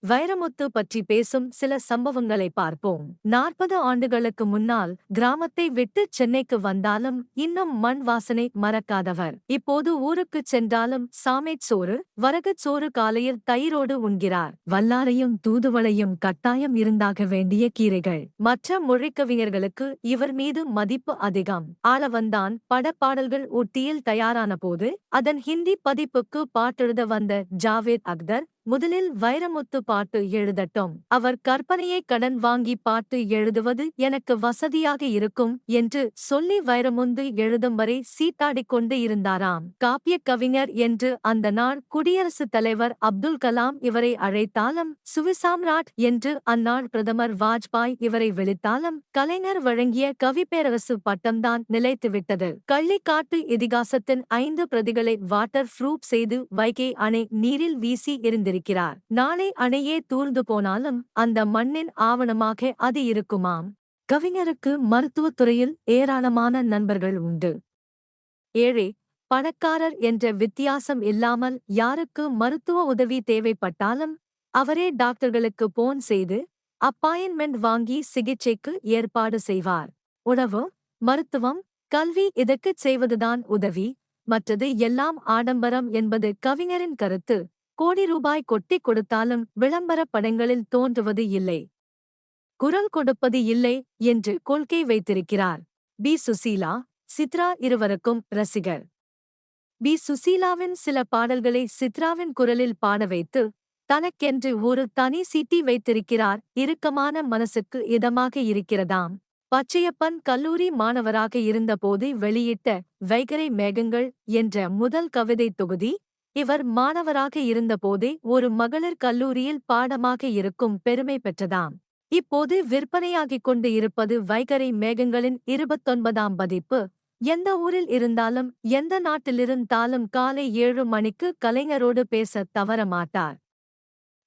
வைரமுத்து பற்றி பேசும் சில சம்பவங்களை பார்ப்போம். 40 ஆண்டுகளுக்கு முன்னால் கிராமத்தை விட்டு சென்னைக்கு வந்தாலும் இன்னும் மண் வாசனை மறக்காதவர். இப்போது ஊருக்குச் சென்றாலும் சாமைச் சோறு, வரகுச் சோறு காலையில் தயிரோடு உண்கிறார். வல்லாரையும் தூதுவளையும் கட்டாயம் இருந்தாக வேண்டிய கீரைகள். மற்ற மொழிக்கவிஞர்களுக்கு இவர் மீது மதிப்பு அதிகம். ஆளவந்தான் படப்பாடல்கள் ஊட்டியில் தயாரான போது அதன் ஹிந்தி பதிப்புக்கு பாட்டெழுத வந்த ஜாவேத் அக்தர் முதலில் வைரமுத்து பாட்டு எழுதட்டும், அவர் கற்பனையை கடன் வாங்கி பாட்டு எழுதுவது எனக்கு வசதியாக இருக்கும் என்று சொல்லி வைரமுந்து எழுதும் வரை சீட்டாடிக் கொண்டு இருந்தாராம். காப்பியக் கவிஞர் என்று அந்த நாள் குடியரசுத் தலைவர் அப்துல் கலாம் இவரை அழைத்தாலும், சுவிசாம்ராட் என்று அந்நாள் பிரதமர் வாஜ்பாய் இவரை விழித்தாலும் கலைஞர் வழங்கிய கவிப்பேரரசு பட்டம்தான் நிலைத்துவிட்டது. கள்ளிக்காட்டு இதிகாசத்தின் 5 பிரதிகளை வாட்டர் ப்ரூப் செய்து வைகை அணை நீரில் வீசி எறிந்திருக்கிறார். நாளை அணையே தூர்ந்து போனாலும் அந்த மண்ணின் ஆவணமாக அது இருக்குமாம். கவிஞருக்கு மருத்துவத் துறையில் ஏராளமான நண்பர்கள் உண்டு. ஏழை பணக்காரர் என்ற வித்தியாசம் இல்லாமல் யாருக்கு மருத்துவ உதவி தேவைப்பட்டாலும் அவரே டாக்டர்களுக்கு போன் செய்து அப்பாயின்மெண்ட் வாங்கி சிகிச்சைக்கு ஏற்பாடு செய்வார். உணவு, மருத்துவம், கல்வி இதற்குச் செய்வதுதான் உதவி, மற்றது எல்லாம் ஆடம்பரம் என்பது கவிஞரின் கருத்து. கோடி ரூபாய் கொட்டிக் கொடுத்தாலும் விளம்பர படங்களில் தோன்றுவது இல்லை, குரல் கொடுப்பது இல்லை என்று கொள்கை வைத்திருக்கிறார். பி. சுசீலா, சித்ரா இருவருக்கும் ரசிகர். பி. சுசீலாவின் சில பாடல்களை சித்ராவின் குரலில் பாட வைத்து தனக்கென்று ஒரு தனி சீட்டி வைத்திருக்கிறார். இறுக்கமான மனசுக்கு இதமாக இருக்கிறதாம். பச்சையப்பன் கல்லூரி மாணவராக இருந்தபோது வெளியிட்ட வைகறை மேகங்கள் என்ற முதல் கவிதைத் தொகுதி இவர் மாணவராக இருந்தபோதே ஒரு மகளிர் கல்லூரியில் பாடமாக இருக்கும் பெருமை பெற்றதாம். இப்போது விற்பனையாகிக் கொண்டு இருப்பது வைகறை மேகங்களின் 29ஆம் பதிப்பு. எந்த ஊரில் இருந்தாலும் எந்த நாட்டிலிருந்தாலும் காலை 7 மணிக்கு கலைஞரோடு பேச தவற மாட்டார்.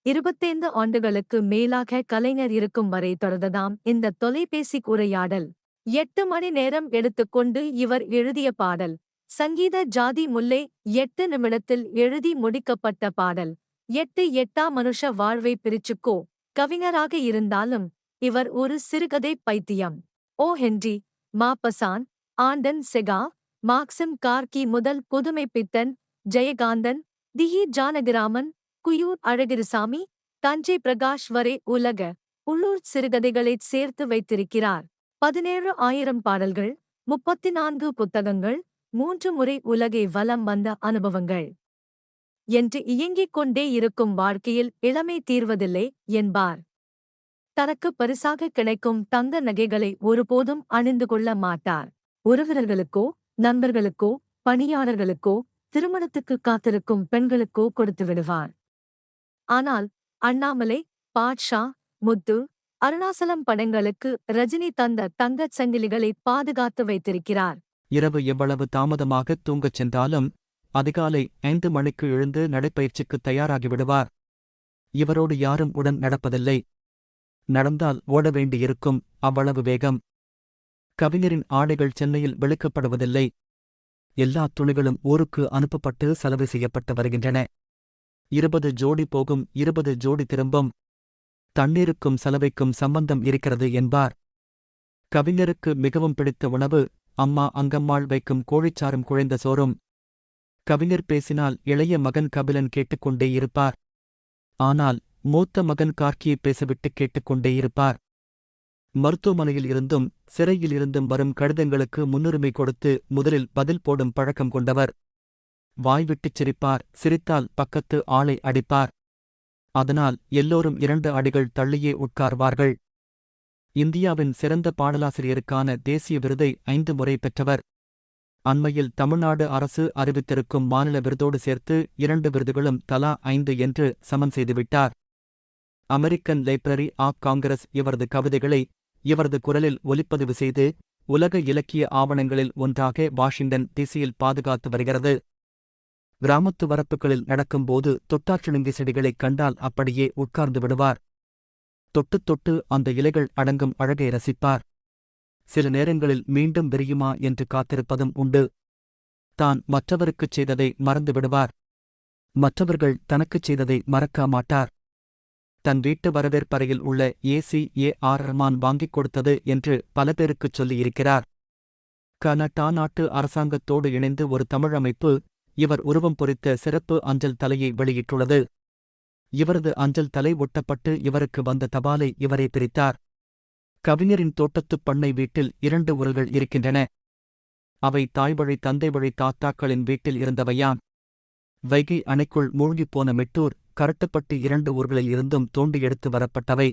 25 ஆண்டுகளுக்கு மேலாக கலைஞர் இருக்கும் வரை தொடர்ந்ததாம் இந்த தொலைபேசி உரையாடல். 8 மணி நேரம் எடுத்துக்கொண்டு இவர் எழுதிய பாடல் சங்கீத ஜாதி முல்லை. 8 நிமிடத்தில் எழுதி முடிக்கப்பட்ட பாடல். 8 மனுஷ வாழ்வை பிரிச்சுக்கோ. கவிஞராக இருந்தாலும் இவர் ஒரு சிறுகதை பைத்தியம். O. Henry, Maupassant, Anton Chekhov, Maxim Gorky முதல் புதுமைப்பித்தன், ஜெயகாந்தன், திஹி ஜானகிராமன், குயூர் அழகிரிசாமி, தஞ்சை பிரகாஷ் வரை உலக, உள்ளூர் சிறுகதைகளைச் சேர்த்து வைத்திருக்கிறார். 17,000 பாடல்கள், 34 புத்தகங்கள், 3 முறை உலகை வலம் வந்த அனுபவங்கள் என்று இயங்கிக் கொண்டே இருக்கும் வாழ்க்கையில் இளமை தீர்வதில்லை என்பார். தனக்கு பரிசாக கிடைக்கும் தங்க நகைகளை ஒருபோதும் அணிந்து கொள்ள மாட்டார். உறவினர்களுக்கோ, நண்பர்களுக்கோ, பணியாளர்களுக்கோ, திருமணத்துக்கு காத்திருக்கும் பெண்களுக்கோ கொடுத்து விடுவார். ஆனால் அண்ணாமலை, பாட்ஷா, முத்து, அருணாசலம் படங்களுக்கு ரஜினி தந்த தங்கச் சங்கிலிகளை பாதுகாத்து வைத்திருக்கிறார். இரவு எவ்வளவு தாமதமாக தூங்கச் சென்றாலும் அதிகாலை 5 மணிக்கு எழுந்து நடைப்பயிற்சிக்கு தயாராகிவிடுவார். இவரோடு யாரும் உடன் நடப்பதில்லை. நடந்தால் ஓட வேண்டியிருக்கும், அவ்வளவு வேகம். கவிஞரின் ஆடைகள் சென்னையில் வெளுக்கப்படுவதில்லை. எல்லா துணிகளும் ஊருக்கு அனுப்பப்பட்டு செலவு செய்யப்பட்டு வருகின்றன. 20 ஜோடி போகும், 20 ஜோடி திரும்பும். தண்ணீருக்கும் செலவைக்கும் சம்பந்தம் இருக்கிறது என்பார். கவிஞருக்கு மிகவும் பிடித்த உணவு அம்மா அங்கம்மாள் வைக்கும் கோழிச்சாரும் குழைந்த சோறும். கவிஞர் பேசினால் இளைய மகன் கபிலன் கேட்டுக்கொண்டே இருப்பார். ஆனால் மூத்த மகன் கார்கியை பேசவிட்டு கேட்டுக்கொண்டே இருப்பார். மருத்துவமனையில் இருந்தும் சிறையில் இருந்தும் வரும் கடிதங்களுக்கு முன்னுரிமை கொடுத்து முதலில் பதில் போடும் பழக்கம் கொண்டவர். வாய்விட்டுச் சிரிப்பார். சிரித்தால் பக்கத்து ஆளை அடிப்பார். அதனால் எல்லோரும் 2 அடிகள் தள்ளியே உட்கார்வார்கள். இந்தியாவின் சிறந்த பாடலாசிரியருக்கான தேசிய விருதை 5 முறை பெற்றவர். அண்மையில் தமிழ்நாடு அரசு அறிவித்திருக்கும் மாநில விருதோடு சேர்த்து 2 விருதுகளும் தலா 5 என்று சமன் செய்துவிட்டார். அமெரிக்கன் லைப்ரரி ஆப் காங்கிரஸ் இவரது கவிதைகளை இவரது குரலில் ஒலிப்பதிவு செய்து உலக இலக்கிய ஆவணங்களில் ஒன்றாக வாஷிங்டன் டிசியில் பாதுகாத்து வருகிறது. கிராமத்து வரப்புகளில் நடக்கும்போது தொட்டாற்றிழுங்கி செடிகளைக் கண்டால் அப்படியே உட்கார்ந்து விடுவார். தொட்டுத் தொட்டு அந்த இலைகள் அடங்கும் அழகை ரசிப்பார். சில நேரங்களில் மீண்டும் விரியுமா என்று காத்திருப்பதும் உண்டு. தான் மற்றவருக்குச் செய்ததை மறந்து விடுவார். மற்றவர்கள் தனக்குச் செய்ததை மறக்க மாட்டார். தன் வீட்டு வரவேற்பறையில் உள்ள ஏசி ரஹ்மான் வாங்கிக் கொடுத்தது என்று பல பேருக்குச் சொல்லியிருக்கிறார். கனடா நாட்டு அரசாங்கத்தோடு இணைந்து ஒரு தமிழ் அமைப்பு இவர் உருவம் பொறித்த சிறப்பு அஞ்சல் தலையை வெளியிட்டுள்ளது. இவரது அஞ்சல் தலை ஒட்டப்பட்டு இவருக்கு வந்த தபாலை இவரே பிரித்தார். கவிஞரின் தோட்டத்துப் பண்ணை வீட்டில் 2 உரல்கள் இருக்கின்றன. அவை தாய்வழி தந்தைவழி தாத்தாக்களின் வீட்டில் இருந்தவையாம். வைகை அணைக்குள் மூழ்கிப்போன மெட்டூர், கரட்டுப்பட்டு 2 ஊர்களில் இருந்தும் தோண்டி எடுத்து வரப்பட்டவை.